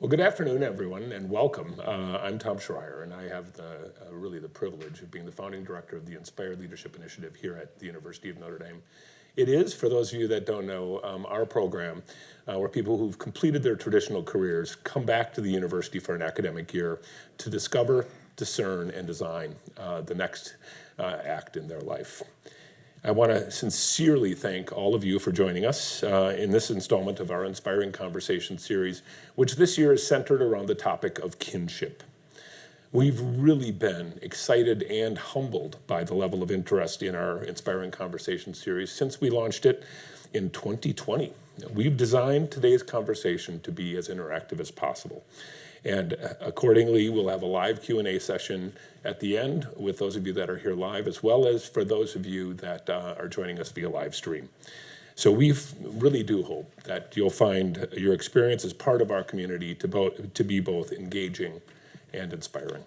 Well, good afternoon, everyone, and welcome. I'm Tom Schreier, and I have really the privilege of being the founding director of the Inspired Leadership Initiative here at the University of Notre Dame. It is, for those of you that don't know, our program where people who've completed their traditional careers come back to the university for an academic year to discover, discern, and design the next act in their life. I want to sincerely thank all of you for joining us in this installment of our Inspiring Conversation series, which this year is centered around the topic of kinship. We've really been excited and humbled by the level of interest in our Inspiring Conversation series since we launched it in 2020. We've designed today's conversation to be as interactive as possible. And accordingly, we'll have a live Q&A session at the end with those of you that are here live, as well as for those of you that are joining us via live stream. So we really do hope that you'll find your experience as part of our community to be both engaging and inspiring.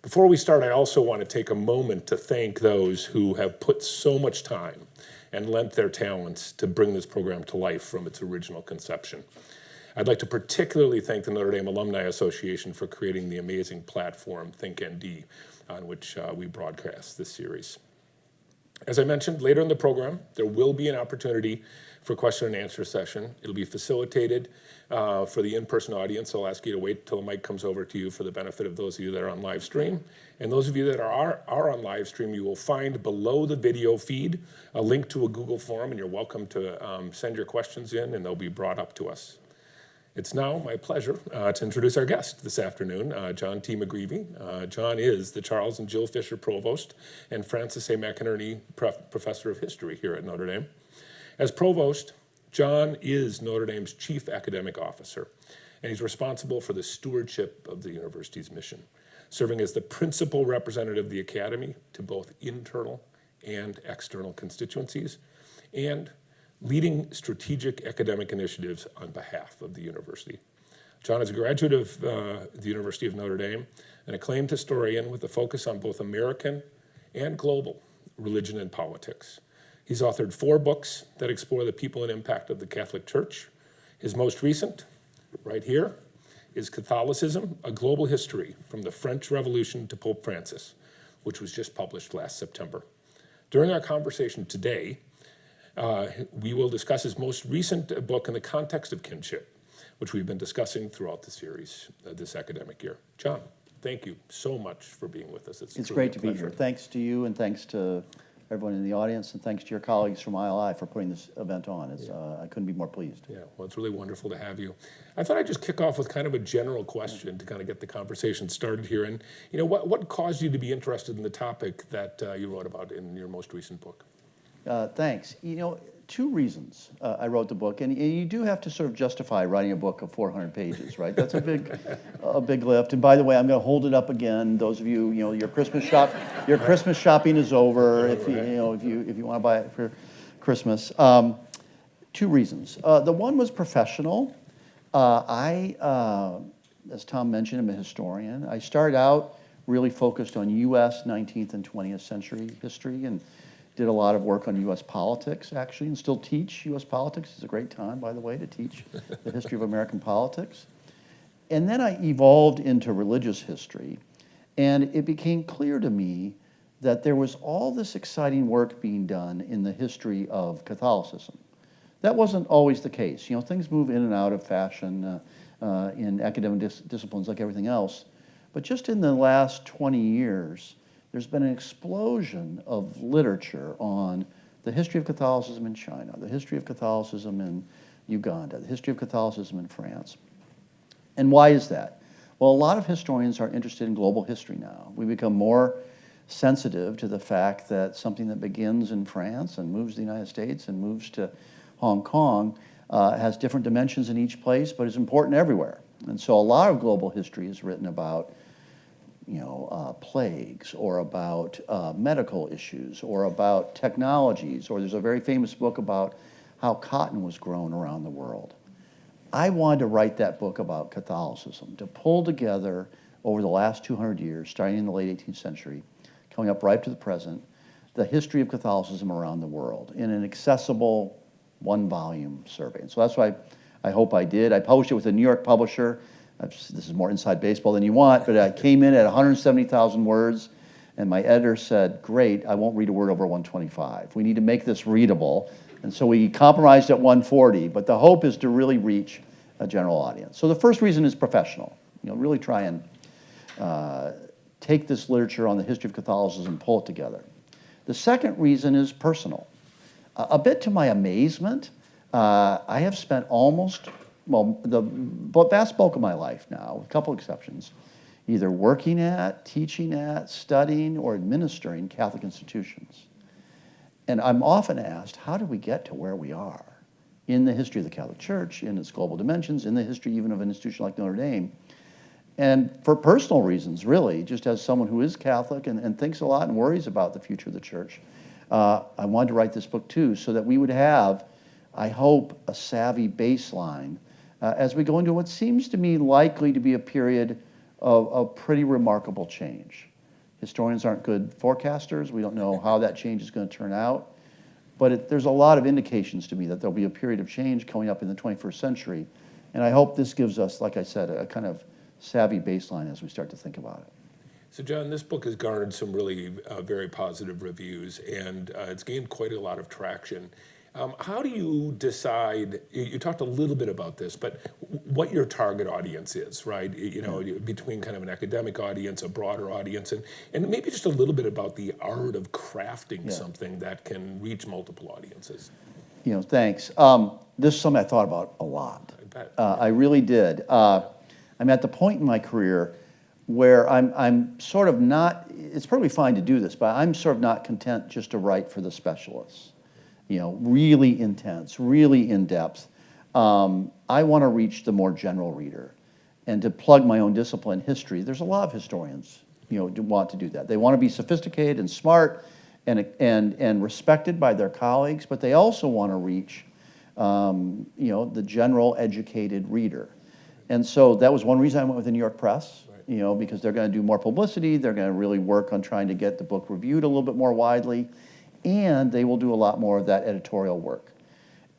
Before we start, I also want to take a moment to thank those who have put so much time and lent their talents to bring this program to life from its original conception. I'd like to particularly thank the Notre Dame Alumni Association for creating the amazing platform ThinkND, on which we broadcast this series. As I mentioned, later in the program, there will be an opportunity for question and answer session. It'll be facilitated for the in-person audience. I'll ask you to wait till the mic comes over to you for the benefit of those of you that are on live stream. And those of you that are on live stream, you will find below the video feed a link to a Google form, and you're welcome to send your questions in, and they'll be brought up to us. It's now my pleasure to introduce our guest this afternoon, John T. McGreevy. John is the Charles and Jill Fischer Provost and Francis A. McAnaney Professor of History here at Notre Dame. As Provost, John is Notre Dame's Chief Academic Officer, and he's responsible for the stewardship of the university's mission, serving as the principal representative of the Academy to both internal and external constituencies, and leading strategic academic initiatives on behalf of the university. John is a graduate of the University of Notre Dame, an acclaimed historian with a focus on both American and global religion and politics. He's authored 4 books that explore the people and impact of the Catholic Church. His most recent, right here, is Catholicism, A Global History from the French Revolution to Pope Francis, which was just published last September. During our conversation today, we will discuss his most recent book in the context of kinship, which we've been discussing throughout the series this academic year. John, thank you so much for being with us. It's great to be here. Thanks to you, and thanks to everyone in the audience, and thanks to your colleagues from ILI for putting this event on. I couldn't be more pleased. Yeah, well, it's really wonderful to have you. I thought I'd just kick off with kind of a general question to kind of get the conversation started here. And what caused you to be interested in the topic that you wrote about in your most recent book? Thanks. 2 reasons I wrote the book, and you do have to sort of justify writing a book of 400 pages, right? That's a big lift. And by the way, I'm going to hold it up again. Those of you, your Christmas shopping is over. If you want to buy it for Christmas. 2 reasons. The one was professional. As Tom mentioned, I'm a historian. I started out really focused on U.S. 19th and 20th century history, and did a lot of work on U.S. politics, actually, and still teach U.S. politics. It's a great time, by the way, to teach the history of American politics. And then I evolved into religious history, and it became clear to me that there was all this exciting work being done in the history of Catholicism. That wasn't always the case. Things move in and out of fashion in academic disciplines like everything else. But just in the last 20 years, there's been an explosion of literature on the history of Catholicism in China, the history of Catholicism in Uganda, the history of Catholicism in France. And why is that? Well, a lot of historians are interested in global history now. We become more sensitive to the fact that something that begins in France and moves to the United States and moves to Hong Kong has different dimensions in each place, but is important everywhere. And so a lot of global history is written about plagues, or about medical issues, or about technologies, or there's a very famous book about how cotton was grown around the world. I wanted to write that book about Catholicism, to pull together over the last 200 years, starting in the late 18th century, coming up right to the present, the history of Catholicism around the world in an accessible 1-volume survey. And so that's why I hope I did. I published it with a New York publisher. this is more inside baseball than you want, but I came in at 170,000 words, and my editor said, great, I won't read a word over 125. We need to make this readable. And so we compromised at 140, but the hope is to really reach a general audience. So the first reason is professional. Really try and take this literature on the history of Catholicism and pull it together. The second reason is personal. A bit to my amazement, I have spent the vast bulk of my life now, with a couple exceptions, either working at, teaching at, studying, or administering Catholic institutions. And I'm often asked, how did we get to where we are in the history of the Catholic Church, in its global dimensions, in the history even of an institution like Notre Dame? And for personal reasons, really, just as someone who is Catholic and thinks a lot and worries about the future of the church, I wanted to write this book too, so that we would have, I hope, a savvy baseline as we go into what seems to me likely to be a period of pretty remarkable change. Historians aren't good forecasters. We don't know how that change is going to turn out. But there's a lot of indications to me that there'll be a period of change coming up in the 21st century. And I hope this gives us, like I said, a kind of savvy baseline as we start to think about it. So John, this book has garnered some really very positive reviews, and it's gained quite a lot of traction. How do you decide, you talked a little bit about this, but what your target audience is, right? Between kind of an academic audience, a broader audience, and maybe just a little bit about the art of crafting something that can reach multiple audiences. Thanks. This is something I thought about a lot. I bet. I really did. I'm at the point in my career where I'm sort of not, it's probably fine to do this, but I'm sort of not content just to write for the specialists. Really intense, really in-depth. I want to reach the more general reader. And to plug my own discipline, history, there's a lot of historians, want to do that. They want to be sophisticated and smart and respected by their colleagues, but they also want to reach, the general educated reader. And so that was one reason I went with the New York Press, because they're going to do more publicity. They're going to really work on trying to get the book reviewed a little bit more widely. And they will do a lot more of that editorial work.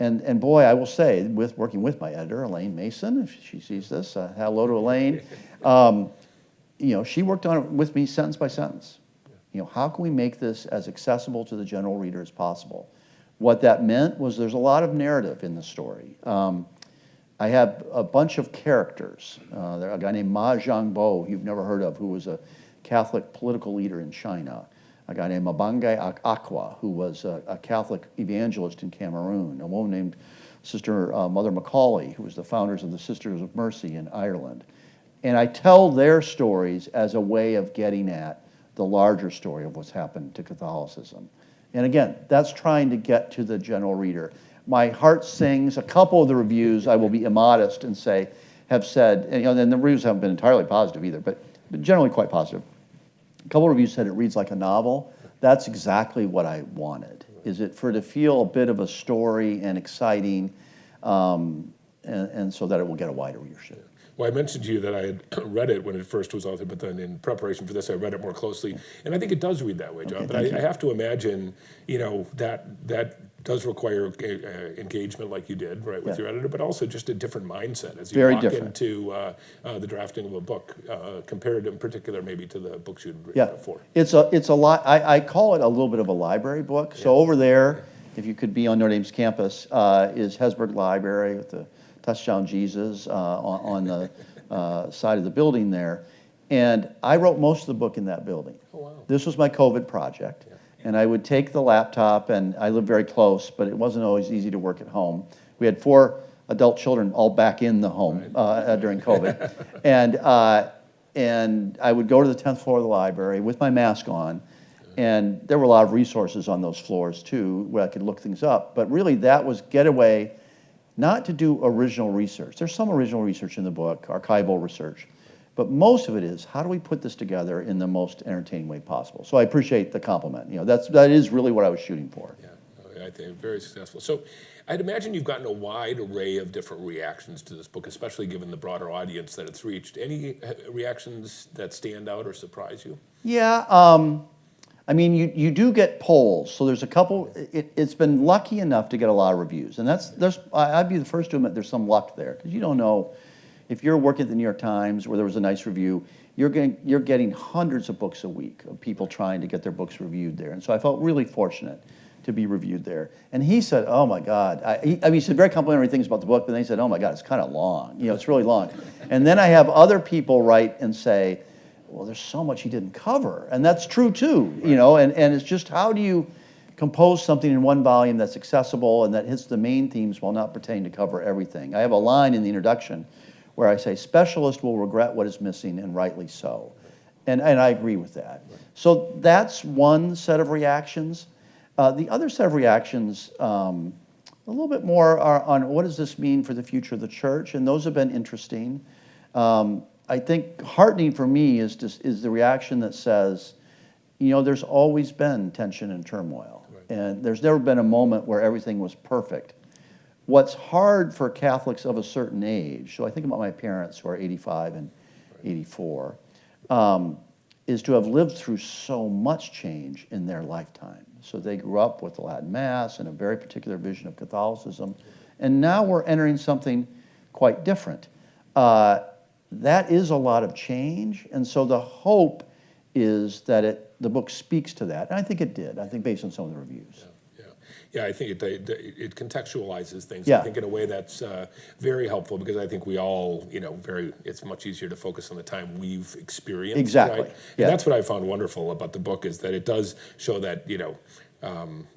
And boy, I will say, working with my editor, Elaine Mason, if she sees this, hello to Elaine, she worked on it with me sentence by sentence. How can we make this as accessible to the general reader as possible? What that meant was there's a lot of narrative in the story. I have a bunch of characters. There's a guy named Ma Jiangbo, you've never heard of, who was a Catholic political leader in China. A guy named Mabangay Akwa, who was a Catholic evangelist in Cameroon. A woman named Sister Mother Macaulay, who was the founders of the Sisters of Mercy in Ireland. And I tell their stories as a way of getting at the larger story of what's happened to Catholicism. And again, that's trying to get to the general reader. My heart sings. A couple of the reviews, I will be immodest and say, have said, and the reviews haven't been entirely positive either, but generally quite positive. A couple of reviews said it reads like a novel. That's exactly what I wanted. Is it for it to feel a bit of a story and exciting, and so that it will get a wider readership. Well, I mentioned to you that I had read it when it first was authored, but then in preparation for this, I read it more closely, and I think it does read that way, John. Okay, but I have to imagine, that does require engagement like you did, right, with your editor, but also just a different mindset as you walk into the drafting of a book, compared in particular maybe to the books you'd written before. It's a lot. I call it a little bit of a library book. So over there, if you could be on Notre Dame's campus, is Hesburgh Library with the Touchdown Jesus on the side of the building there. And I wrote most of the book in that building. Oh, wow. This was my COVID project. And I would take the laptop, and I lived very close, but it wasn't always easy to work at home. We had 4 adult children all back in the home during COVID. And I would go to the 10th floor of the library with my mask on, and there were a lot of resources on those floors too, where I could look things up. But really that was getaway, not to do original research. There's some original research in the book, archival research. But most of it is, how do we put this together in the most entertaining way possible? So I appreciate the compliment. That is really what I was shooting for. Yeah, I think very successful. So I'd imagine you've gotten a wide array of different reactions to this book, especially given the broader audience that it's reached. Any reactions that stand out or surprise you? Yeah, I mean, you do get polls. So there's a couple. It's been lucky enough to get a lot of reviews, and I'd be the first to admit there's some luck there, because you don't know if you're working at the New York Times where there was a nice review, you're getting hundreds of books a week of people trying to get their books reviewed there. And so I felt really fortunate to be reviewed there. And he said, oh my God. I mean, he said very complimentary things about the book, but then he said, oh my God, it's kind of long. You know, it's really long. And then I have other people write and say, well, there's so much he didn't cover. And that's true too, you know, and it's just how do you compose something in one volume that's accessible and that hits the main themes while not pretending to cover everything. I have a line in the introduction where I say, specialists will regret what is missing, and rightly so. And I agree with that. So that's one set of reactions. The other set of reactions, a little bit more are on what does this mean for the future of the church, and those have been interesting. I think heartening for me is the reaction that says, you know, there's always been tension and turmoil, and there's never been a moment where everything was perfect. What's hard for Catholics of a certain age, so I think about my parents who are 85 and 84, is to have lived through so much change in their lifetime. So they grew up with the Latin Mass and a very particular vision of Catholicism, and now we're entering something quite different. That is a lot of change, and so the hope is that the book speaks to that, and I think it did. I think based on some of the reviews. Yeah, I think it contextualizes things. Yeah. I think in a way that's very helpful because I think we all, you know, it's much easier to focus on the time we've experienced. Exactly. Right? Yeah. And that's what I found wonderful about the book is that it does show that, you know,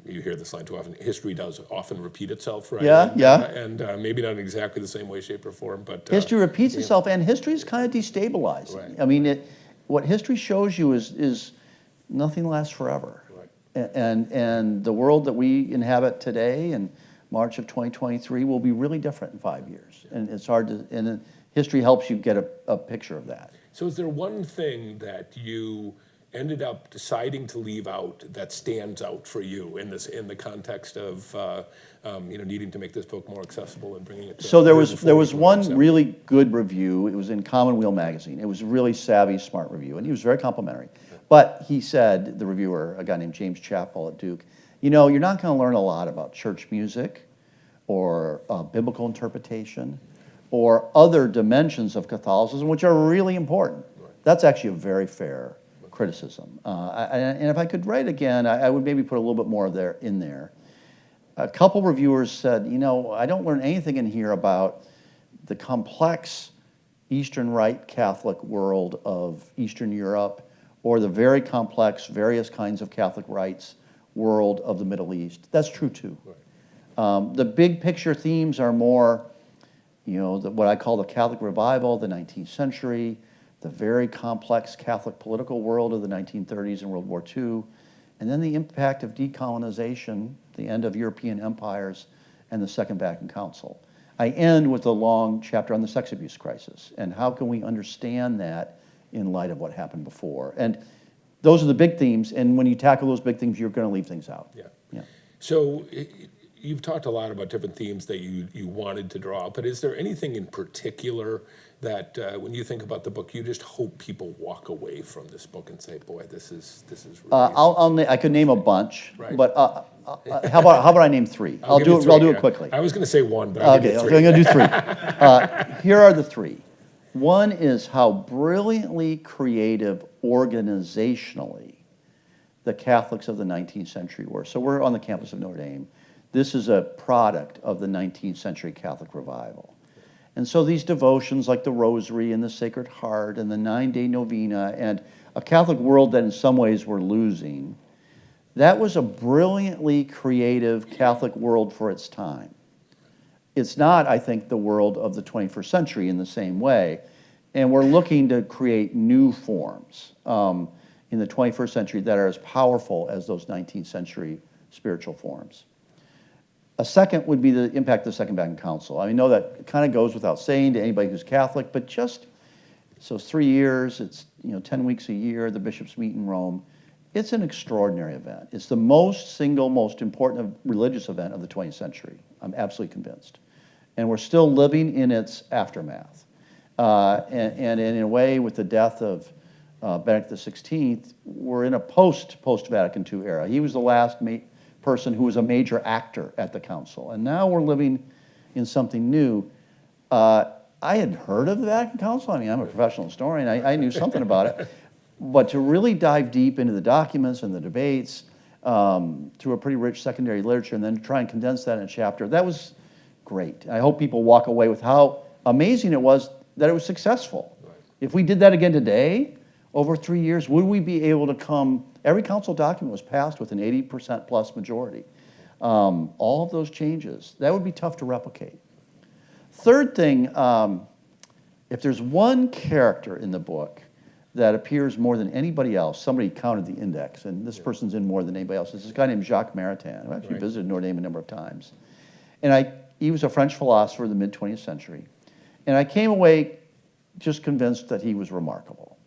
you hear this line too often, history does often repeat itself, right? Yeah, And maybe not in exactly the same way, shape, or form, but... history repeats itself, and history is kind of destabilizing. Right. I mean, what history shows you is nothing lasts forever. And the world that we inhabit today in March of 2023 will be really different in 5 years. And it's hard to, and history helps you get a picture of that. So is there one thing that you ended up deciding to leave out that stands out for you in the context of you know, needing to make this book more accessible and bringing it to... So there was one really good review. It was in Commonweal magazine. It was a really savvy, smart review, and he was very complimentary. But he said, the reviewer, a guy named James Chappell at Duke, you know, you're not going to learn a lot about church music or biblical interpretation or other dimensions of Catholicism, which are really important. That's actually a very fair criticism. And if I could write again, I would maybe put a little bit more in there. A couple reviewers said, you know, I don't learn anything in here about the complex Eastern Rite Catholic world of Eastern Europe or the very complex, various kinds of Catholic rites world of the Middle East. That's true too. The big picture themes are more, you know, what I call the Catholic revival of the 19th century, the very complex Catholic political world of the 1930s and World War II, and then the impact of decolonization, the end of European empires, and the Second Vatican Council. I end with a long chapter on the sex abuse crisis, and how can we understand that in light of what happened before. And those are the big themes, and when you tackle those big themes, you're going to leave things out. Yeah. So you've talked a lot about different themes that you wanted to draw out, but is there anything in particular that when you think about the book, you just hope people walk away from this book and say, boy, this is really... I could name a bunch, right. But how about I name three? I'll do it quickly. I was going to say one, but I'll give you three. I'm going to do three. Here are the three. One is how brilliantly creative organizationally the Catholics of the 19th century were. So we're on the campus of Notre Dame. This is a product of the 19th century Catholic revival. And so these devotions like the Rosary and the Sacred Heart and the 9-day novena and a Catholic world that in some ways we're losing, that was a brilliantly creative Catholic world for its time. It's not, I think, the world of the 21st century in the same way. And we're looking to create new forms in the 21st century that are as powerful as those 19th century spiritual forms. A second would be the impact of the Second Vatican Council. I know that kind of goes without saying to anybody who's Catholic, but just, so it's 3 years, it's 10 weeks a year, the bishops meet in Rome. It's an extraordinary event. It's the single most important religious event of the 20th century. I'm absolutely convinced. And we're still living in its aftermath. And in a way, with the death of Benedict XVI, we're in a post-Vatican II era. He was the last person who was a major actor at the council. And now we're living in something new. I had heard of the Vatican Council. I mean, I'm a professional historian. I knew something about it. But to really dive deep into the documents and the debates through a pretty rich secondary literature and then try and condense that in a chapter, that was great. I hope people walk away with how amazing it was that it was successful. Right. If we did that again today, over 3 years, would we be able to come, every council document was passed with an 80% plus majority. All of those changes, that would be tough to replicate. Third thing, if there's one character in the book that appears more than anybody else, somebody counted the index, and this person's in more than anybody else. It's this guy named Jacques Maritain, who actually visited Notre Dame a number of times. And he was a French philosopher of the mid-20th century. And I came away just convinced that he was remarkable.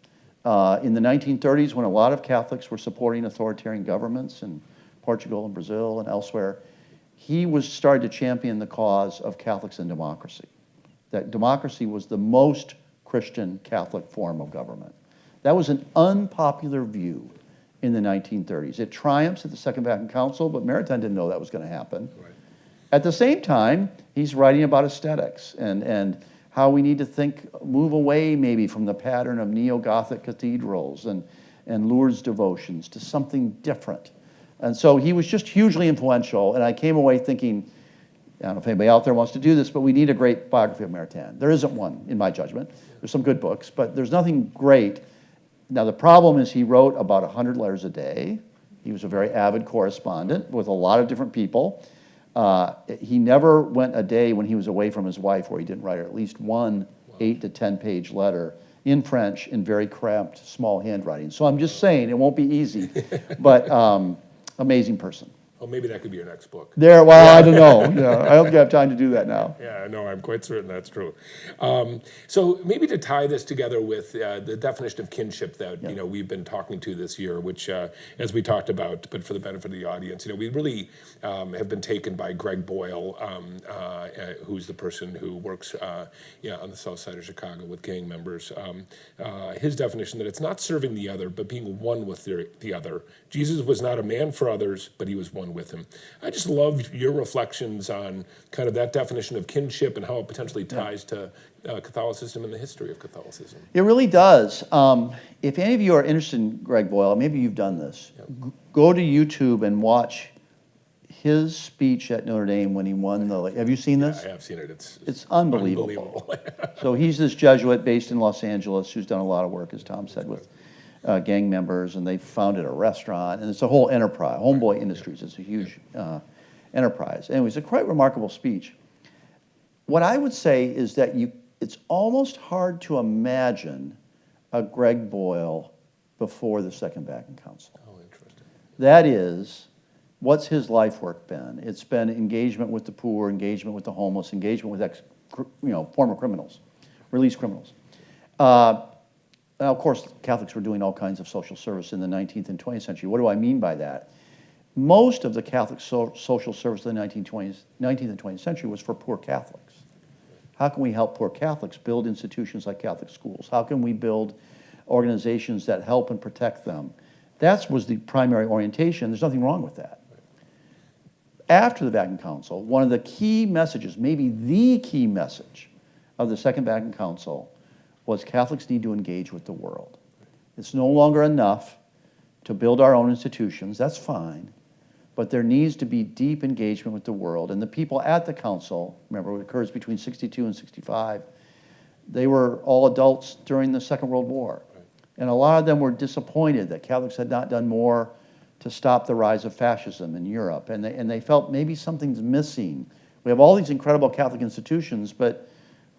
In the 1930s, when a lot of Catholics were supporting authoritarian governments in Portugal and Brazil and elsewhere, he started to champion the cause of Catholics and democracy. That democracy was the most Christian Catholic form of government. That was an unpopular view in the 1930s. It triumphs at the Second Vatican Council, but Maritain didn't know that was going to happen. Right. At the same time, he's writing about aesthetics and how we need to move away maybe from the pattern of neo-Gothic cathedrals and Lourdes devotions to something different. And so he was just hugely influential, and I came away thinking, I don't know if anybody out there wants to do this, but we need a great biography of Maritain. There isn't one, in my judgment. There's some good books, but there's nothing great. Now, the problem is he wrote about 100 letters a day. He was a very avid correspondent with a lot of different people. He never went a day when he was away from his wife where he didn't write her at least one 8 to 10 page letter in French in very cramped, small handwriting. So I'm just saying, it won't be easy, but amazing person. Oh, maybe that could be your next book. Well, I don't know. Yeah, I don't have time to do that now. Yeah, no, I'm quite certain that's true. So maybe to tie this together with the definition of kinship that we've been talking to this year, which, as we talked about, but for the benefit of the audience, we really have been taken by Greg Boyle, who's the person who works on the south side of Chicago with gang members. His definition that it's not serving the other, but being one with the other. Jesus was not a man for others, but he was one with him. I just love your reflections on kind of that definition of kinship and how it potentially ties to Catholicism and the history of Catholicism. It really does. If any of you are interested in Greg Boyle, maybe you've done this, go to YouTube and watch his speech at Notre Dame when he won the... Have you seen this? Yeah, I have seen it. It's unbelievable. So he's this Jesuit based in Los Angeles who's done a lot of work, as Tom said, with gang members, and they founded a restaurant, and it's a whole enterprise. Homeboy Industries is a huge enterprise. Anyway, it's a quite remarkable speech. What I would say is that it's almost hard to imagine a Greg Boyle before the Second Vatican Council. Oh, interesting. That is, what's his life work been? It's been engagement with the poor, engagement with the homeless, engagement with former criminals, released criminals. Now, of course, Catholics were doing all kinds of social service in the 19th and 20th century. What do I mean by that? Most of the Catholic social service in the 19th and 20th century was for poor Catholics. How can we help poor Catholics build institutions like Catholic schools? How can we build organizations that help and protect them? That was the primary orientation. There's nothing wrong with that. After the Vatican Council, one of the key messages, maybe the key message of the Second Vatican Council was Catholics need to engage with the world. It's no longer enough to build our own institutions, that's fine, but there needs to be deep engagement with the world. And the people at the council, remember it occurs between 62 and 65, they were all adults during the Second World War. And a lot of them were disappointed that Catholics had not done more to stop the rise of fascism in Europe. And they felt maybe something's missing. We have all these incredible Catholic institutions, but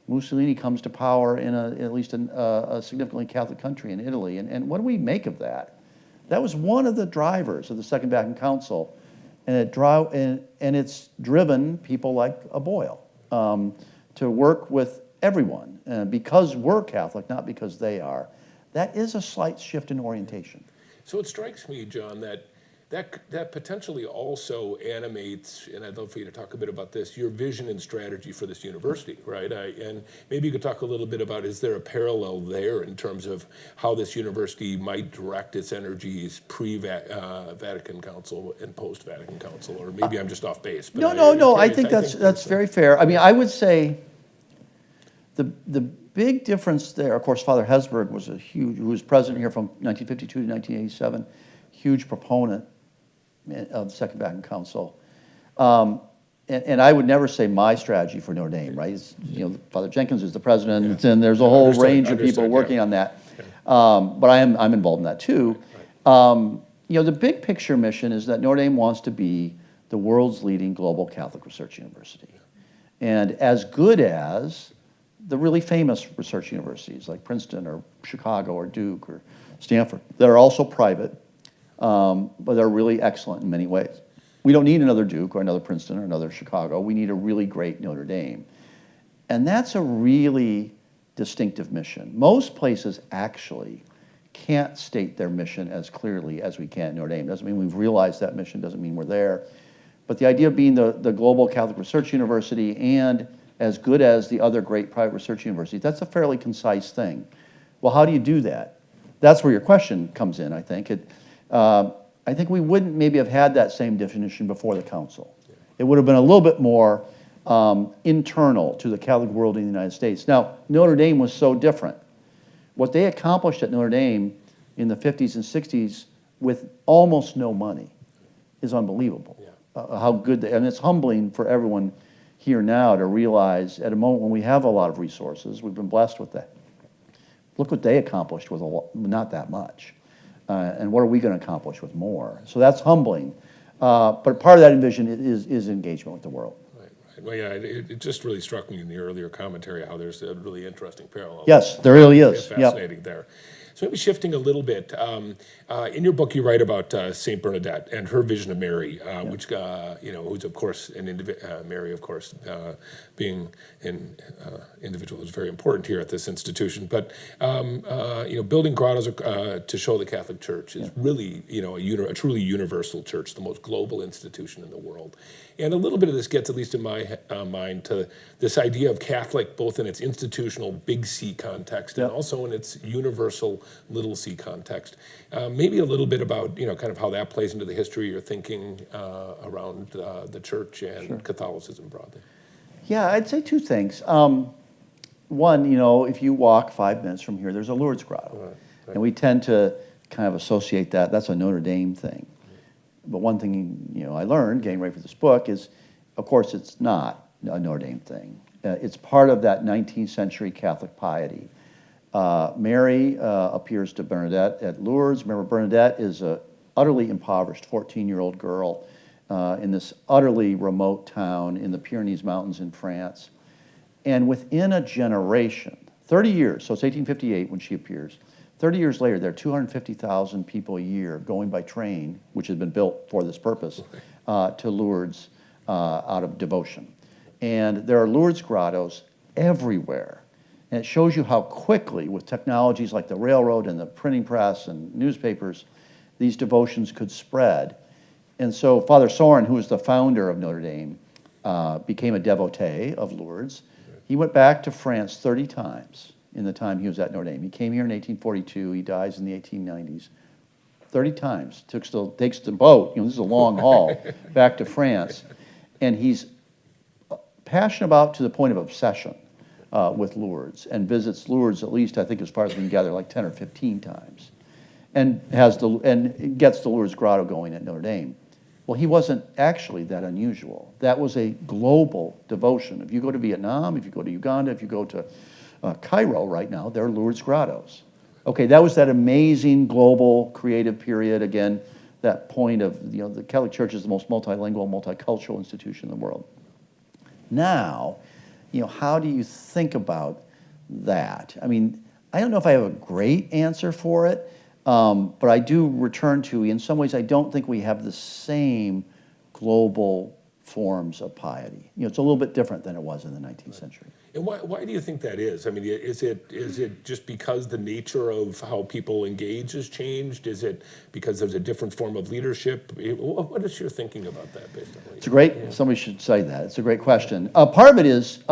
Mussolini comes to power in at least a significantly Catholic country in Italy. And what do we make of that? That was one of the drivers of the Second Vatican Council. And it's driven people like a Boyle to work with everyone because we're Catholic, not because they are. That is a slight shift in orientation. So it strikes me, John, that potentially also animates, and I'd love for you to talk a bit about this, your vision and strategy for this university, right? And maybe you could talk a little bit about, is there a parallel there in terms of how this university might direct its energies pre-Vatican Council and post-Vatican Council? Or maybe I'm just off base. But No. I think that's very fair. I mean, I would say The big difference there, of course, Father Hesburgh was who was president here from 1952 to 1987, huge proponent of the Second Vatican Council. And I would never say my strategy for Notre Dame, right? It's, Father Jenkins is the president, and there's a whole range of people working on that. But I'm involved in that too. The big picture mission is that Notre Dame wants to be the world's leading global Catholic research university. And as good as the really famous research universities like Princeton or Chicago or Duke or Stanford, that are also private, but they're really excellent in many ways. We don't need another Duke or another Princeton or another Chicago. We need a really great Notre Dame. And that's a really distinctive mission. Most places actually can't state their mission as clearly as we can at Notre Dame. Doesn't mean we've realized that mission, doesn't mean we're there. But the idea of being the global Catholic research university and as good as the other great private research universities, that's a fairly concise thing. Well, how do you do that? That's where your question comes in, I think. I think we wouldn't maybe have had that same definition before the council. It would have been a little bit more internal to the Catholic world in the United States. Now, Notre Dame was so different. What they accomplished at Notre Dame in the 50s and 60s with almost no money is unbelievable. How good and it's humbling for everyone here now to realize at a moment when we have a lot of resources, we've been blessed with that. Look what they accomplished with not that much. And what are we going to accomplish with more? So that's humbling. But part of that vision is engagement with the world. Right. Well, yeah, it just really struck me in the earlier commentary how there's a really interesting parallel. Yes, there really is. It's fascinating there. So maybe shifting a little bit, in your book you write about Saint Bernadette and her vision of Mary, which who's of course Mary, of course, being an individual who's very important here at this institution. But building grottos to show the Catholic Church is really a truly universal church, the most global institution in the world. And a little bit of this gets, at least in my mind, to this idea of Catholic, both in its institutional big C context and also in its universal little c context. Maybe a little bit about kind of how that plays into the history you're thinking around the church and Catholicism broadly. Yeah, I'd say two things. One, if you walk 5 minutes from here, there's a Lourdes grotto. Right. And we tend to kind of associate that. That's a Notre Dame thing. But one thing I learned getting ready for this book is, of course, it's not a Notre Dame thing. It's part of that 19th century Catholic piety. Mary appears to Bernadette at Lourdes. Remember, Bernadette is an utterly impoverished 14-year-old girl in this utterly remote town in the Pyrenees Mountains in France. And within a generation, 30 years, so it's 1858 when she appears, 30 years later, there are 250,000 people a year going by train, which has been built for this purpose, to Lourdes out of devotion. And there are Lourdes grottos everywhere. And it shows you how quickly, with technologies like the railroad and the printing press and newspapers, these devotions could spread. And so Father Sorin, who was the founder of Notre Dame, became a devotee of Lourdes. He went back to France 30 times in the time he was at Notre Dame. He came here in 1842. He dies in the 1890s. 30 times. Takes the boat, this is a long haul, back to France. And he's passionate about, to the point of obsession, with Lourdes, and visits Lourdes at least, I think, as far as we can gather, like 10 or 15 times, and gets the Lourdes grotto going at Notre Dame. Well, he wasn't actually that unusual. That was a global devotion. If you go to Vietnam, if you go to Uganda, if you go to Cairo right now, there are Lourdes grottos. Okay, that was that amazing global creative period. Again, that point of the Catholic Church is the most multilingual, multicultural institution in the world. Now, how do you think about that? I mean, I don't know if I have a great answer for it, but I do return to, in some ways, I don't think we have the same global forms of piety. It's a little bit different than it was in the 19th century. And why do you think that is? I mean, is it just because the nature of how people engage has changed? Is it because there's a different form of leadership? What is your thinking about that, based on It's a great, somebody should say that. It's a great question. Part of it is,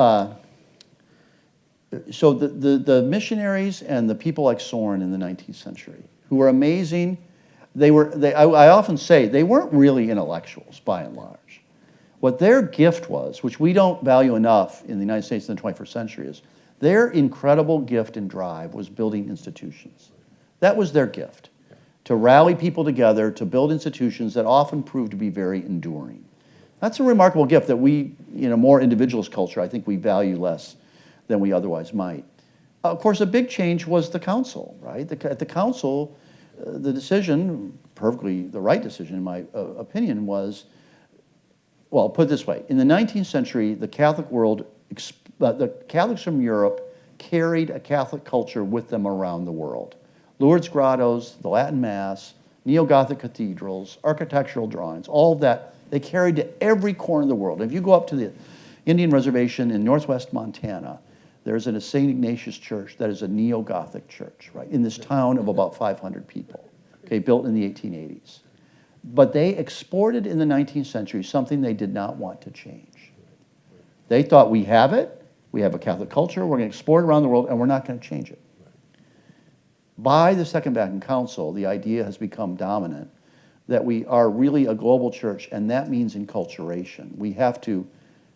so the missionaries and the people like Sorin in the 19th century, who were amazing, I often say, they weren't really intellectuals, by and large. What their gift was, which we don't value enough in the United States in the 21st century, is Their incredible gift and drive was building institutions. That was their gift, to rally people together, to build institutions that often proved to be very enduring. That's a remarkable gift that we, in a more individualist culture, I think we value less than we otherwise might. Of course, a big change was the council, right? At the council, the decision, perfectly the right decision in my opinion, was, well, put it this way, in the 19th century, the Catholic world, the Catholics from Europe carried a Catholic culture with them around the world. Lourdes grottos, the Latin Mass, neo-Gothic cathedrals, architectural drawings, all of that, they carried to every corner of the world. If you go up to the Indian Reservation in northwest Montana, there's a St. Ignatius Church that is a neo-Gothic church, right, in this town of about 500 people, okay, built in the 1880s. But they exported in the 19th century something they did not want to change. They thought, we have it, we have a Catholic culture, we're going to export it around the world, and we're not going to change it. By the Second Vatican Council, the idea has become dominant that we are really a global church, and that means enculturation. We have to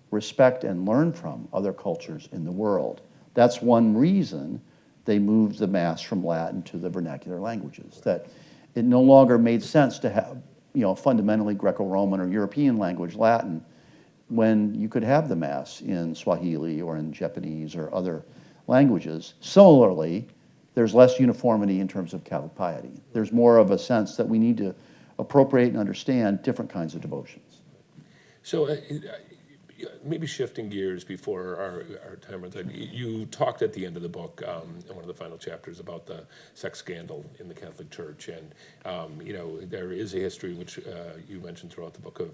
respect and learn from other cultures in the world. That's one reason they moved the Mass from Latin to the vernacular languages, that it no longer made sense to have, fundamentally Greco-Roman or European language, Latin, when you could have the Mass in Swahili or in Japanese or other languages. Similarly, there's less uniformity in terms of Catholic piety. There's more of a sense that we need to appropriate and understand different kinds of devotions. So maybe shifting gears before our time runs out, you talked at the end of the book, in one of the final chapters, about the sex scandal in the Catholic Church. And, there is a history, which you mentioned throughout the book, of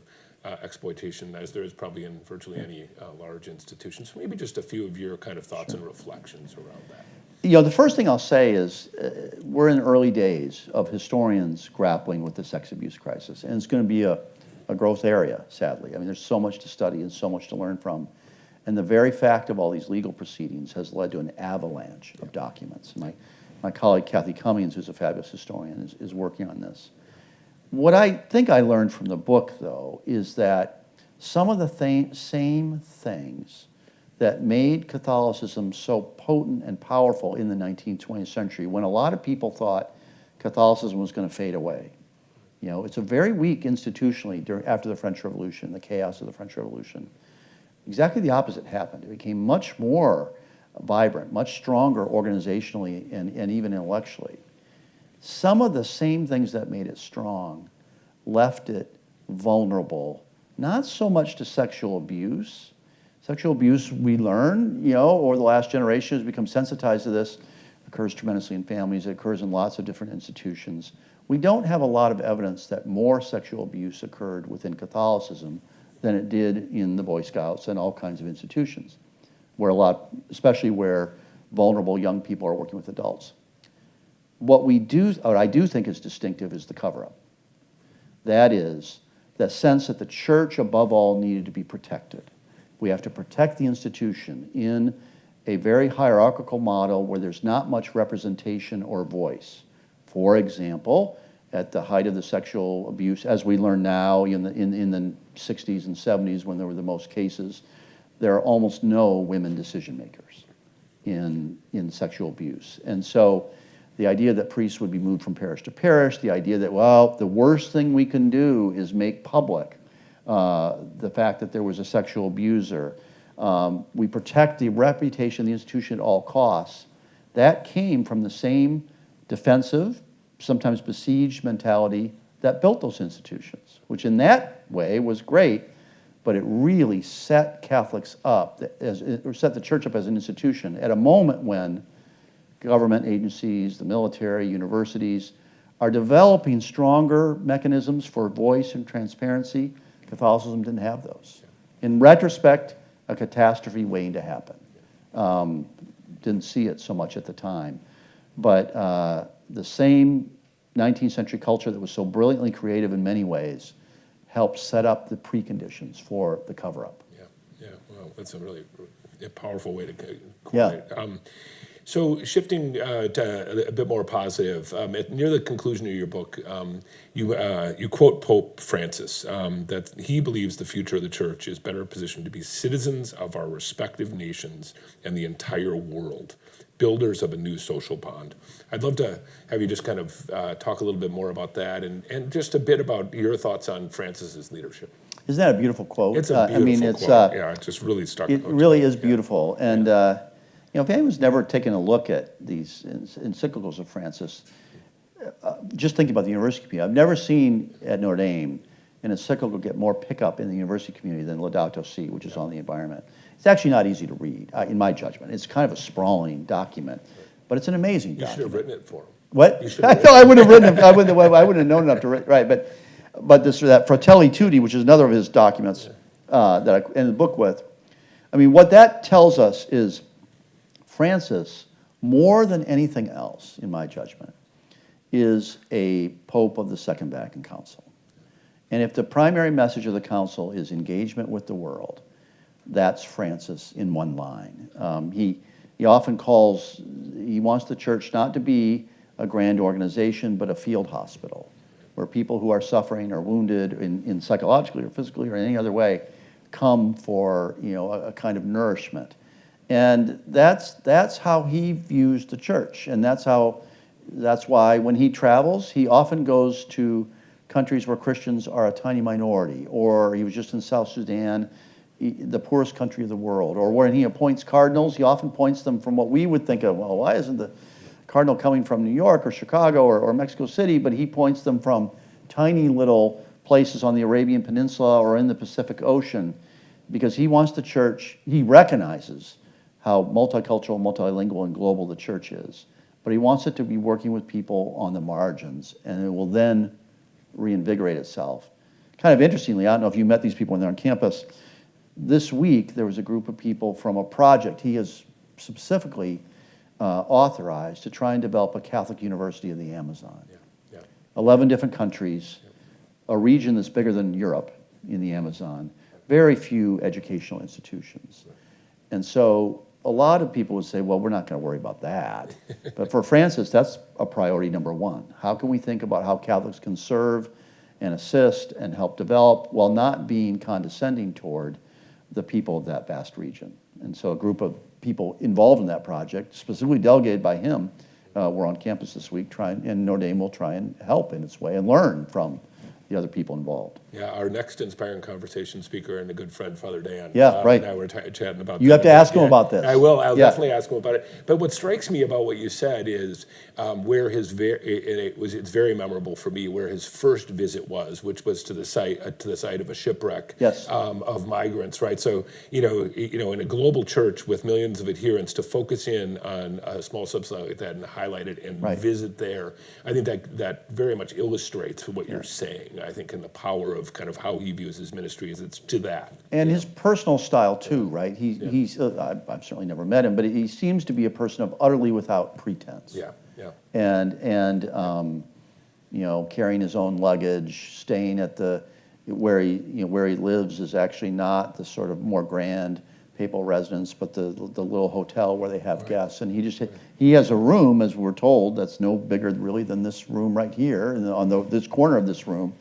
exploitation, as there is probably in virtually any large institution. So maybe just a few of your kind of thoughts and reflections around that. The first thing I'll say is we're in early days of historians grappling with the sex abuse crisis, and it's going to be a growth area, sadly. I mean, there's so much to study and so much to learn from, and the very fact of all these legal proceedings has led to an avalanche of documents. My colleague Kathy Cummings, who's a fabulous historian, is working on this. What I think I learned from the book, though, is that some of the same things that made Catholicism so potent and powerful in the 19th, 20th century, when a lot of people thought Catholicism was going to fade away. It's a very weak institutionally after the French Revolution, the chaos of the French Revolution. Exactly the opposite happened. It became much more vibrant, much stronger organizationally and even intellectually. Some of the same things that made it strong left it vulnerable, not so much to sexual abuse. Sexual abuse, we learn, over the last generation has become sensitized to this. It occurs tremendously in families. It occurs in lots of different institutions. We don't have a lot of evidence that more sexual abuse occurred within Catholicism than it did in the Boy Scouts and all kinds of institutions, especially where vulnerable young people are working with adults. What I do think is distinctive is the cover-up. That is, the sense that the church, above all, needed to be protected. We have to protect the institution in a very hierarchical model where there's not much representation or voice. For example, at the height of the sexual abuse, as we learn now in the 60s and 70s when there were the most cases, there are almost no women decision makers in sexual abuse. And so the idea that priests would be moved from parish to parish, the idea that, well, the worst thing we can do is make public the fact that there was a sexual abuser. We protect the reputation of the institution at all costs. That came from the same defensive, sometimes besieged mentality that built those institutions, which in that way was great, but it really set Catholics up, or set the church up as an institution at a moment when government agencies, the military, universities are developing stronger mechanisms for voice and transparency. Catholicism didn't have those. In retrospect, a catastrophe waiting to happen. Didn't see it so much at the time. But the same 19th century culture that was so brilliantly creative in many ways helped set up the preconditions for the cover-up. Yeah, well, that's a really powerful way to correlate. Yeah. So shifting to a bit more positive, near the conclusion of your book, you quote Pope Francis that he believes the future of the church is better positioned to be citizens of our respective nations and the entire world, builders of a new social bond. I'd love to have you just kind of talk a little bit more about that and just a bit about your thoughts on Francis's leadership. Isn't that a beautiful quote? It's a beautiful quote. Yeah, it just really stuck. It really is beautiful. And if anyone's never taken a look at these encyclicals of Francis, just thinking about the university community, I've never seen at Notre Dame an encyclical get more pickup in the university community than Laudato Si, which is on the environment. It's actually not easy to read, in my judgment. It's kind of a sprawling document, but it's an amazing document. You should have written it for him. What? I thought I wouldn't have written it. I wouldn't have known enough to write. Right, but that Fratelli Tutti, which is another of his documents that I end the book with. I mean, what that tells us is Francis, more than anything else, in my judgment, is a pope of the Second Vatican Council. And if the primary message of the council is engagement with the world, that's Francis in one line. He often he wants the church not to be a grand organization, but a field hospital, where people who are suffering or wounded in psychologically or physically or any other way come for a kind of nourishment. And that's how he views the church, and that's why when he travels, he often goes to countries where Christians are a tiny minority, or he was just in South Sudan, the poorest country of the world, or when he appoints cardinals, he often appoints them from what we would think of, well, why isn't the cardinal coming from New York or Chicago or Mexico City, but he appoints them from tiny little places on the Arabian Peninsula or in the Pacific Ocean, because he wants the church, he recognizes how multicultural, multilingual, and global the church is. But he wants it to be working with people on the margins, and it will then reinvigorate itself. Kind of interestingly, I don't know if you met these people when they're on campus, this week there was a group of people from a project he has specifically authorized to try and develop a Catholic university in the Amazon. 11 different countries, a region that's bigger than Europe in the Amazon, very few educational institutions. And so a lot of people would say, well, we're not going to worry about that. But for Francis, that's a priority number one. How can we think about how Catholics can serve and assist and help develop while not being condescending toward the people of that vast region? And so a group of people involved in that project, specifically delegated by him, were on campus this week, and Notre Dame will try and help in its way and learn from the other people involved. Yeah, our next Inspiring Conversation speaker and a good friend, Father Dan, right. and I were chatting about You have to ask him about this. I will. I'll definitely ask him about it. But what strikes me about what you said is where it's very memorable for me where his first visit was, which was to the site of a shipwreck of migrants. Right. So in a global church with millions of adherents, to focus in on a small subset like that and highlight it and visit there, I think that very much illustrates what you're saying. I think in the power of kind of how he views his ministry is it's to that. And his personal style too, right? He's I've certainly never met him, but he seems to be a person of utterly without pretense. And carrying his own luggage, staying at where he lives is actually not the sort of more grand papal residence, but the little hotel where they have guests. And he has a room, as we're told, that's no bigger really than this room right here, on this corner of this room.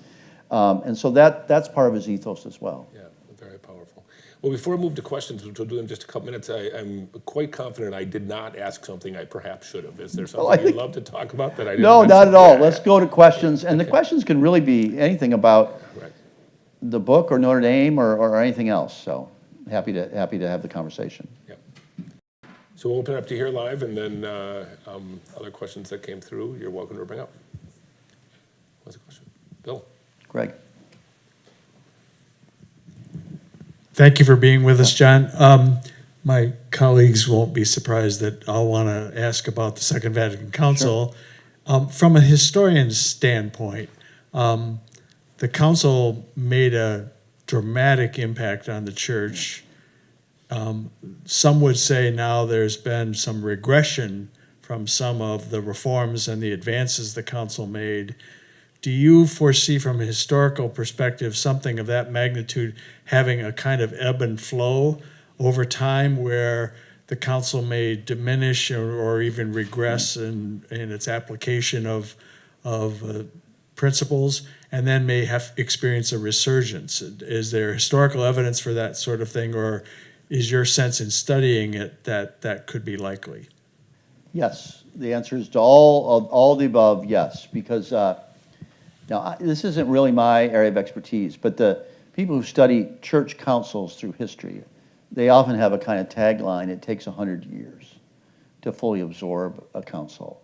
And so that's part of his ethos as well. Yeah, very powerful. Well, before we move to questions, which we'll do in just a couple minutes, I'm quite confident I did not ask something I perhaps should have. Is there something you'd love to talk about that I didn't No, mention? not at all. Let's go to questions. And the questions can really be anything about the book or Notre Dame or anything else. So happy to have the conversation. Yep. So we'll open it up to here live, and then other questions that came through, you're welcome to bring up. What's the question? Bill? Greg? Thank you for being with us, John. My colleagues won't be surprised that I'll want to ask about the Second Vatican Council. Sure. From a historian's standpoint, the council made a dramatic impact on the church. Some would say now there's been some regression from some of the reforms and the advances the council made. Do you foresee from a historical perspective something of that magnitude having a kind of ebb and flow over time where the council may diminish or even regress in its application of principles, and then may have experience a resurgence. Is there historical evidence for that sort of thing, or is your sense in studying it that that could be likely? Yes, the answer is to all the above, yes, because this isn't really my area of expertise, but the people who study church councils through history, they often have a kind of tagline, it takes 100 years to fully absorb a council.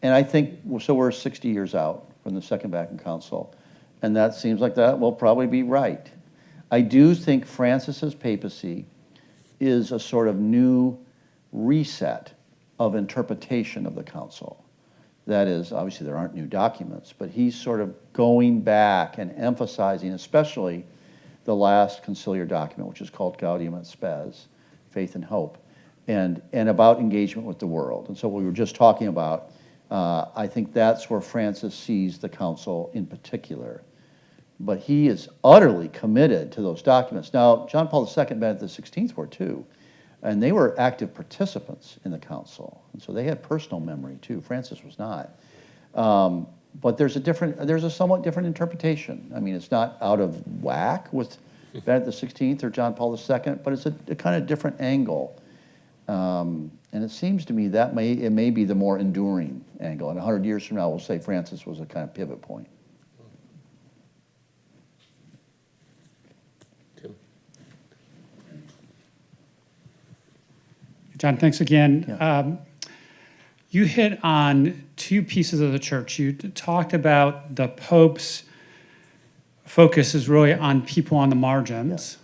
And I think, so we're 60 years out from the Second Vatican Council, and that seems like that will probably be right. I do think Francis's papacy is a sort of new reset of interpretation of the council. That is, obviously there aren't new documents, but he's sort of going back and emphasizing, especially the last conciliar document, which is called Gaudium et Spes, Faith and Hope, and about engagement with the world. And so what we were just talking about, I think that's where Francis sees the council in particular. But he is utterly committed to those documents. Now, John Paul II and Benedict XVI were too, and they were active participants in the council. And so they had personal memory too. Francis was not. But there's a somewhat different interpretation. I mean, it's not out of whack with Benedict XVI or John Paul II, but it's a kind of different angle. And it seems to me that it may be the more enduring angle. And 100 years from now, we'll say Francis was a kind of pivot point. Tim? John, thanks again. Yeah. You hit on two pieces of the church. You talked about the Pope's focus is really on people on the margins. Yeah.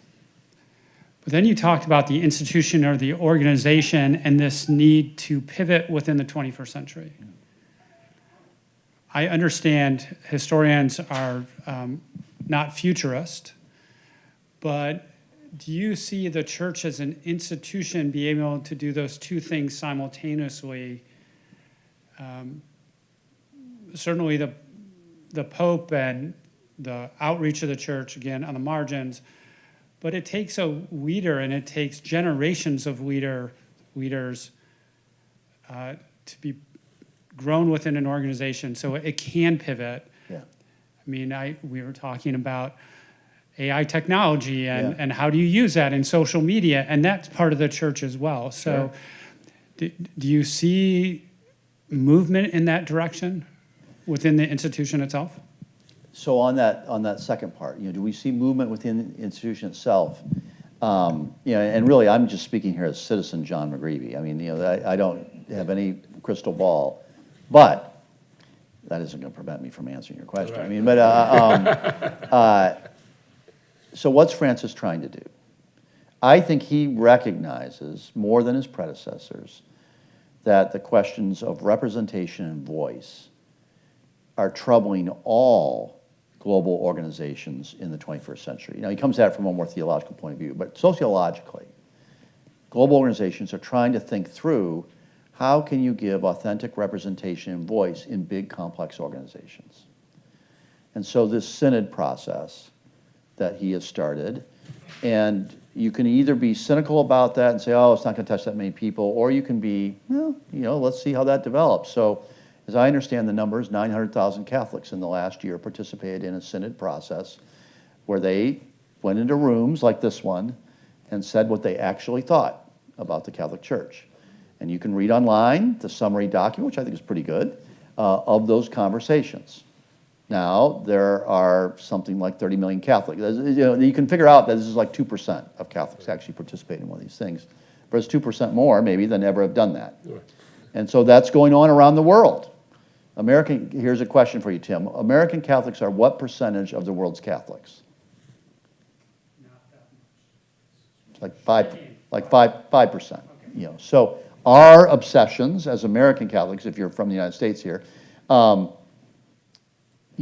But then you talked about the institution or the organization and this need to pivot within the 21st century. I understand historians are not futurist, but do you see the church as an institution be able to do those two things simultaneously? Certainly the Pope and the outreach of the church, again, on the margins, but it takes a leader and it takes generations of leaders to be grown within an organization so it can pivot. Yeah. I mean, we were talking about AI technology Yeah. and how do you use that in social media, and that's part of the church as well. So do you see movement in that direction within the institution itself? So on that second part, do we see movement within the institution itself? And really, I'm just speaking here as citizen John McGreevy. I mean, I don't have any crystal ball, but that isn't going to prevent me from answering your question. Right. I mean, but so what's Francis trying to do? I think he recognizes more than his predecessors that the questions of representation and voice are troubling all global organizations in the 21st century. Now, he comes at it from a more theological point of view, but sociologically, global organizations are trying to think through how can you give authentic representation and voice in big, complex organizations. And so this synod process that he has started, and you can either be cynical about that and say, oh, it's not going to touch that many people, or you can be, well, let's see how that develops. So as I understand the numbers, 900,000 Catholics in the last year participated in a synod process where they went into rooms like this one and said what they actually thought about the Catholic Church. And you can read online the summary document, which I think is pretty good, of those conversations. Now, there are something like 30 million Catholics. You can figure out that this is like 2% of Catholics actually participate in one of these things. But it's 2% more, maybe, than ever have done that. Sure. And so that's going on around the world. Here's a question for you, Tim. American Catholics are what percentage of the world's Catholics? Not that much. Like 5%. Okay. So our obsessions as American Catholics, if you're from the United States here,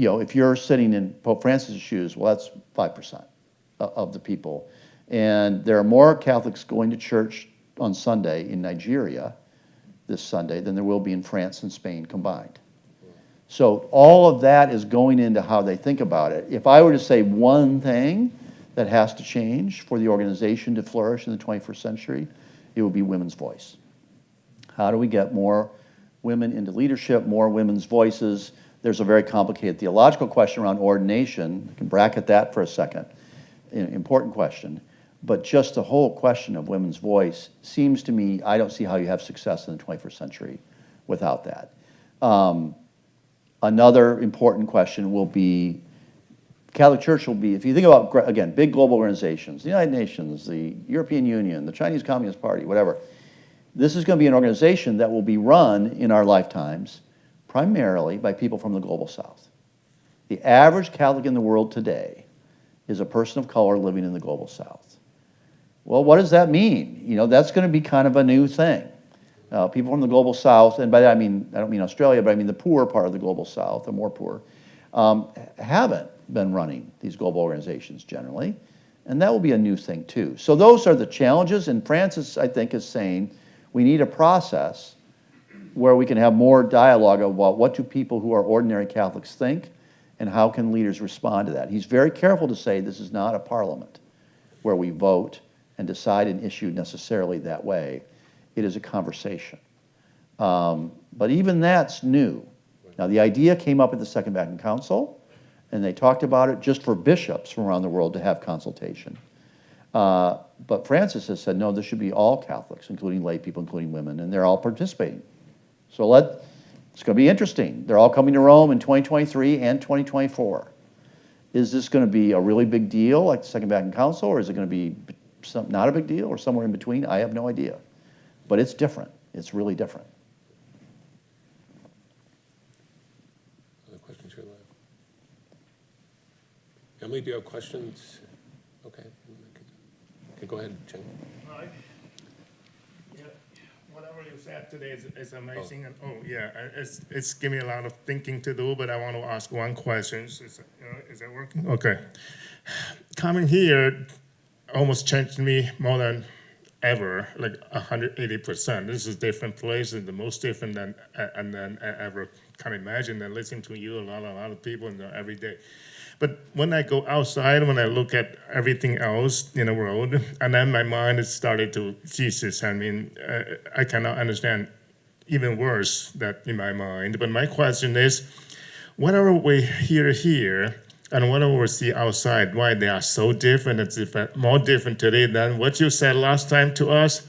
if you're sitting in Pope Francis' shoes, well, that's 5% of the people. And there are more Catholics going to church on Sunday in Nigeria this Sunday than there will be in France and Spain combined. So all of that is going into how they think about it. If I were to say one thing that has to change for the organization to flourish in the 21st century, it would be women's voice. How do we get more women into leadership, more women's voices? There's a very complicated theological question around ordination. I can bracket that for a second. Important question. But just the whole question of women's voice seems to me, I don't see how you have success in the 21st century without that. Another important question will be, Catholic Church will be, if you think about, again, big global organizations, the United Nations, the European Union, the Chinese Communist Party, whatever, this is going to be an organization that will be run in our lifetimes primarily by people from the global south. The average Catholic in the world today is a person of color living in the global south. Well, what does that mean? You know, that's going to be kind of a new thing. People from the global south, and by that I don't mean Australia, but I mean the poor part of the global south, the more poor, haven't been running these global organizations generally, and that will be a new thing too. So those are the challenges, and Francis, I think, is saying we need a process where we can have more dialogue about what do people who are ordinary Catholics think, and how can leaders respond to that. He's very careful to say this is not a parliament where we vote and decide an issue necessarily that way. It is a conversation. But even that's new. Now, the idea came up at the Second Vatican Council, and they talked about it just for bishops from around the world to have consultation. But Francis has said, no, this should be all Catholics, including lay people, including women, and they're all participating. So it's going to be interesting. They're all coming to Rome in 2023 and 2024. Is this going to be a really big deal like the Second Vatican Council, or is it going to be not a big deal, or somewhere in between? I have no idea. But it's different. It's really different. Other questions here? Emily, do you have questions? Okay. Okay, go ahead, Jen. Yeah, whatever you said today is amazing, and it's giving me a lot of thinking to do. But I want to ask one question. Is that working? Okay. Coming here almost changed me more than ever, like 180%. This is a different place, and the most different than I ever can imagine. And listening to you, a lot of people every day. But when I go outside, when I look at everything else in the world, and then my mind is started to Jesus. I mean, I cannot understand even worse that in my mind. But my question is, whatever we hear here, and whatever we see outside, why they are so different, it's more different today than what you said last time to us,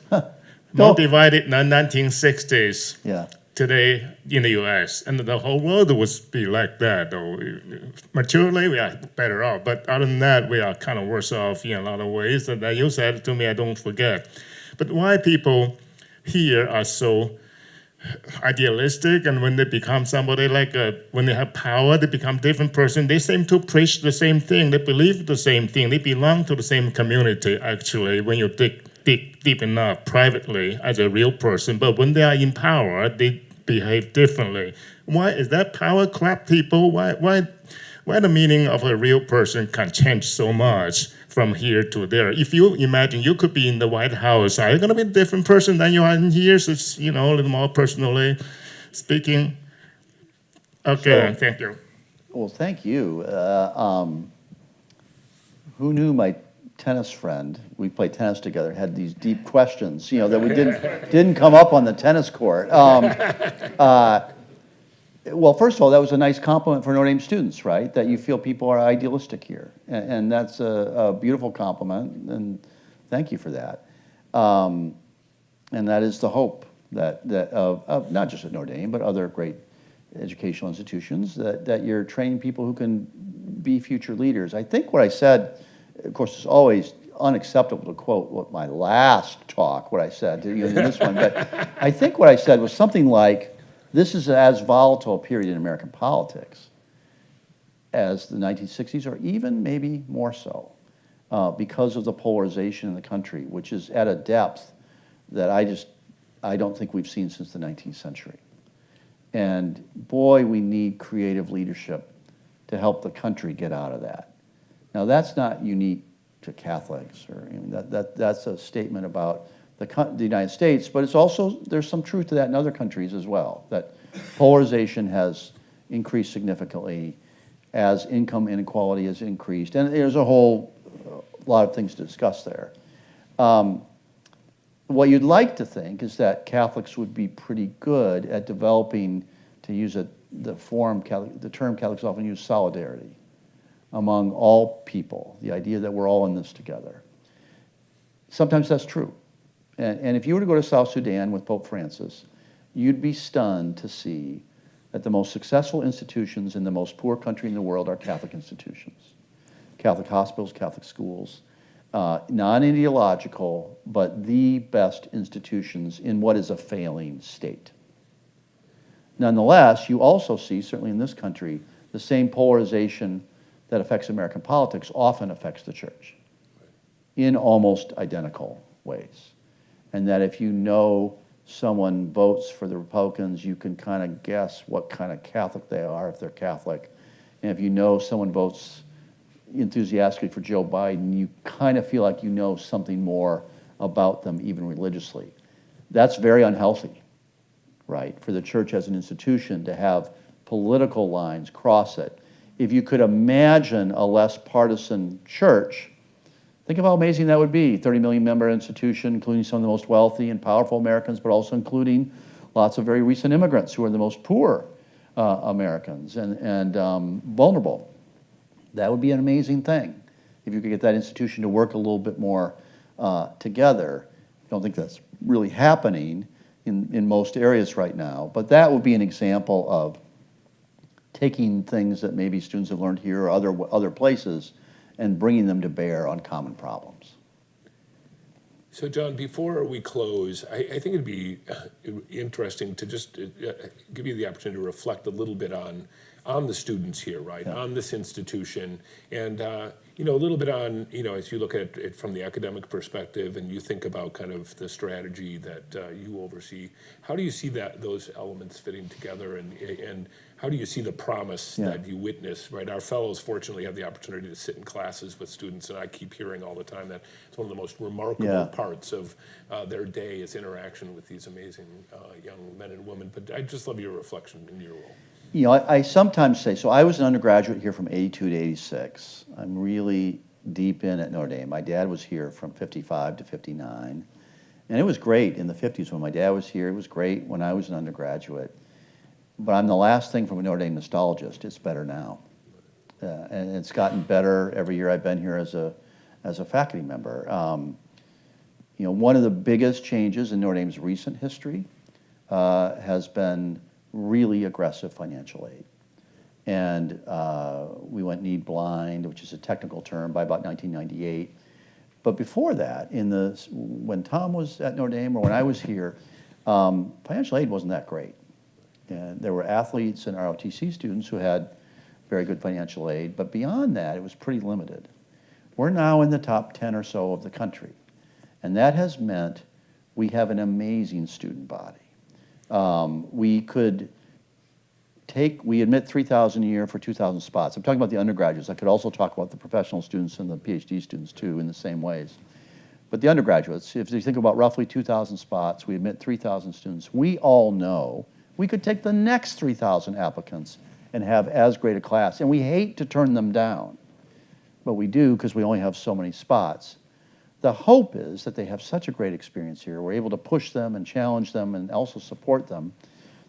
more divided than 1960s. Yeah. Today in the U.S. and the whole world would be like that. Though materially we are better off, but other than that, we are kind of worse off in a lot of ways. That you said to me, I don't forget. But why people here are so idealistic, and when they become somebody like when they have power, they become different person. They seem to preach the same thing. They believe the same thing. They belong to the same community. Actually, when you dig deep enough privately as a real person, but when they are in power, they behave differently. Why is that? Power corrupt people? Why the meaning of a real person can change so much from here to there? If you imagine you could be in the White House, are you going to be a different person than you are in here? So it's, a little more personally speaking. Okay, thank you. Well, thank you. Who knew my tennis friend, we played tennis together, had these deep questions, that we didn't come up on the tennis court. Well, first of all, that was a nice compliment for Notre Dame students, right? That you feel people are idealistic here. And that's a beautiful compliment, and thank you for that. And that is the hope that of not just at Notre Dame, but other great educational institutions, that you're training people who can be future leaders. I think what I said, of course, it's always unacceptable to quote what my last talk, what I said to you in this one, but I think what I said was something like, this is as volatile a period in American politics as the 1960s, or even maybe more so, because of the polarization in the country, which is at a depth that I don't think we've seen since the 19th century. And boy, we need creative leadership to help the country get out of that. Now, that's not unique to Catholics, or that's a statement about the United States, but it's also, there's some truth to that in other countries as well, that polarization has increased significantly as income inequality has increased, and there's a whole lot of things to discuss there. what you'd like to think is that Catholics would be pretty good at developing, to use the term Catholics often use, solidarity among all people, the idea that we're all in this together. Sometimes that's true. And if you were to go to South Sudan with Pope Francis, you'd be stunned to see that the most successful institutions in the most poor country in the world are Catholic institutions. Catholic hospitals, Catholic schools, non-ideological, but the best institutions in what is a failing state. Nonetheless, you also see, certainly in this country, the same polarization that affects American politics often affects the church in almost identical ways. And that if you know someone votes for the Republicans, you can kind of guess what kind of Catholic they are if they're Catholic. And if you know someone votes enthusiastically for Joe Biden, you kind of feel like you know something more about them, even religiously. That's very unhealthy, right, for the church as an institution to have political lines cross it. If you could imagine a less partisan church, think of how amazing that would be. 30 million member institution, including some of the most wealthy and powerful Americans, but also including lots of very recent immigrants who are the most poor Americans and vulnerable. That would be an amazing thing if you could get that institution to work a little bit more together. I don't think that's really happening in most areas right now, but that would be an example of taking things that maybe students have learned here or other places and bringing them to bear on common problems. So, John, before we close, I think it'd be interesting to just give you the opportunity to reflect a little bit on the students here, right? Yeah. On this institution, and a little bit on, as you look at it from the academic perspective, and you think about kind of the strategy that you oversee. How do you see those elements fitting together, and how do you see the promise that you witness, right? Our fellows fortunately have the opportunity to sit in classes with students, and I keep hearing all the time that it's one of the most remarkable parts of their day is interaction with these amazing young men and women. But I'd just love your reflection in your role. I sometimes say, so I was an undergraduate here from 82 to 86. I'm really deep in at Notre Dame. My dad was here from 55 to 59. And it was great in the 50s when my dad was here. It was great when I was an undergraduate. But I'm the last thing from a Notre Dame nostalgist. It's better now. And it's gotten better every year I've been here as a faculty member. One of the biggest changes in Notre Dame's recent history has been really aggressive financial aid. And we went need blind, which is a technical term, by about 1998. But before that, when Tom was at Notre Dame or when I was here, financial aid wasn't that great. And there were athletes and ROTC students who had very good financial aid, but beyond that, it was pretty limited. We're now in the top 10 or so of the country, and that has meant we have an amazing student body. We admit 3,000 a year for 2,000 spots. I'm talking about the undergraduates. I could also talk about the professional students and the PhD students too in the same ways. But the undergraduates, if you think about roughly 2,000 spots, we admit 3,000 students. We all know we could take the next 3,000 applicants and have as great a class. And we hate to turn them down, but we do because we only have so many spots. The hope is that they have such a great experience here. We're able to push them and challenge them and also support them,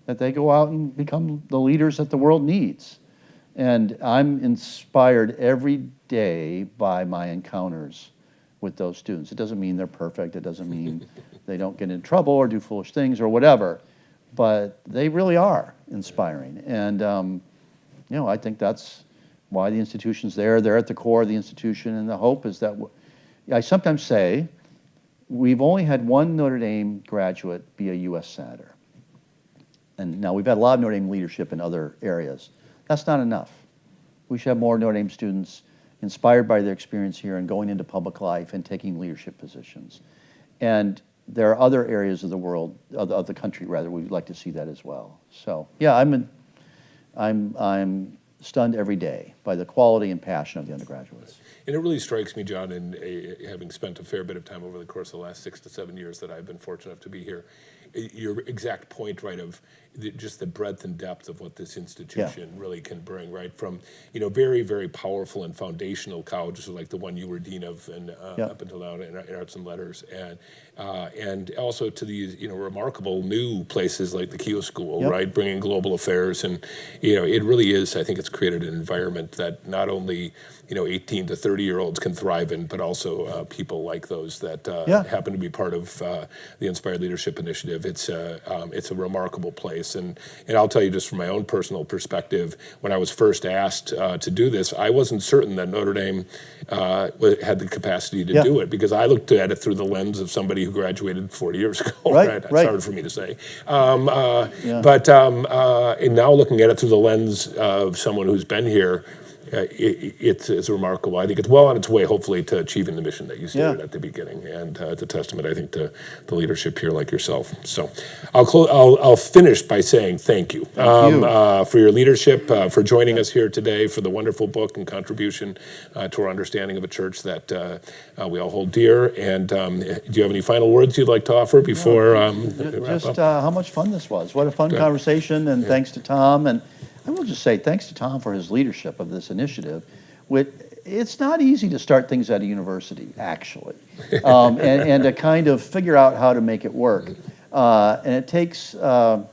that they go out and become the leaders that the world needs. And I'm inspired every day by my encounters with those students. It doesn't mean they're perfect. It doesn't mean they don't get in trouble or do foolish things or whatever. But they really are inspiring. And, I think that's why the institution's there. They're at the core of the institution. And the hope is that, I sometimes say, we've only had one Notre Dame graduate be a U.S. Senator. And now we've had a lot of Notre Dame leadership in other areas. That's not enough. We should have more Notre Dame students inspired by their experience here and going into public life and taking leadership positions. And there are other areas of the world, of the country rather, we'd like to see that as well. So yeah, I'm stunned every day by the quality and passion of the undergraduates. And it really strikes me, John, and having spent a fair bit of time over the course of the last 6 to 7 years that I've been fortunate enough to be here, your exact point, right, of just the breadth and depth of what this institution really can bring, right, from, very, very powerful and foundational colleges like the one you were dean of and up until now in arts and letters, and also to these, remarkable new places like the Keough School, right, bringing global affairs, and, it really is, I think it's created an environment that not only 18 to 30-year-olds can thrive in, but also people like those that happen to be part of the Inspired Leadership Initiative. It's a remarkable place, and I'll tell you just from my own personal perspective, when I was first asked to do this, I wasn't certain that Notre Dame had the capacity to do it, because I looked at it through the lens of somebody who graduated 40 years ago. Right. That's hard for me to say. But and now looking at it through the lens of someone who's been here, it's remarkable. I think it's well on its way, hopefully, to achieving the mission that you stated at the beginning, and it's a testament, I think, to the leadership here, like yourself. So, I'll finish by saying thank you, for your leadership, for joining us here today, for the wonderful book and contribution to our understanding of a church that we all hold dear. And do you have any final words you'd like to offer before wrap up? How much fun this was. What a fun conversation, and thanks to Tom. And I will just say thanks to Tom for his leadership of this initiative. It's not easy to start things at a university, actually, and to kind of figure out how to make it work. And it takes high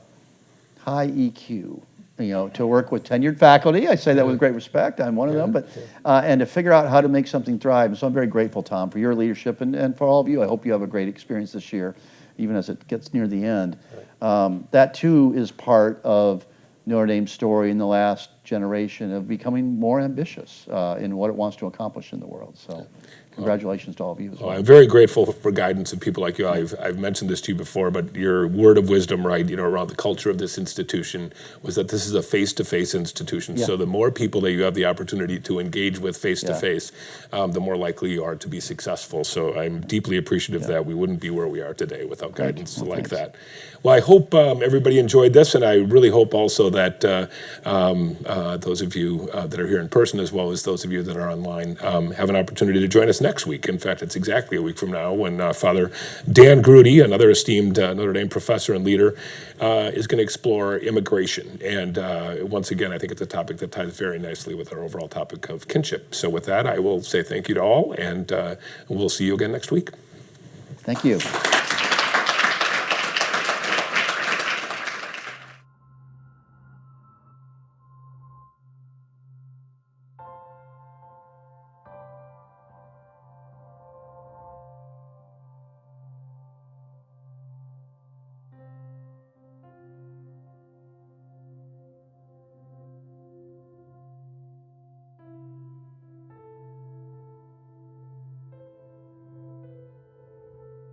EQ, to work with tenured faculty. I say that with great respect. I'm one of them, but and to figure out how to make something thrive. And so I'm very grateful, Tom, for your leadership, and for all of you. I hope you have a great experience this year, even as it gets near the end. That too is part of Notre Dame's story in the last generation of becoming more ambitious in what it wants to accomplish in the world. So congratulations to all of you as well. I'm very grateful for guidance of people like you. I've mentioned this to you before, but your word of wisdom, right, around the culture of this institution was that this is a face-to-face institution. So the more people that you have the opportunity to engage with face-to-face, the more likely you are to be successful. So I'm deeply appreciative that we wouldn't be where we are today without guidance like that. Well, I hope everybody enjoyed this, and I really hope also that those of you that are here in person, as well as those of you that are online, have an opportunity to join us next week. In fact, it's exactly a week from now when Father Dan Grudy, another esteemed Notre Dame professor and leader, is going to explore immigration. And once again, I think it's a topic that ties very nicely with our overall topic of kinship. So with that, I will say thank you to all, and we'll see you again next week. Thank you.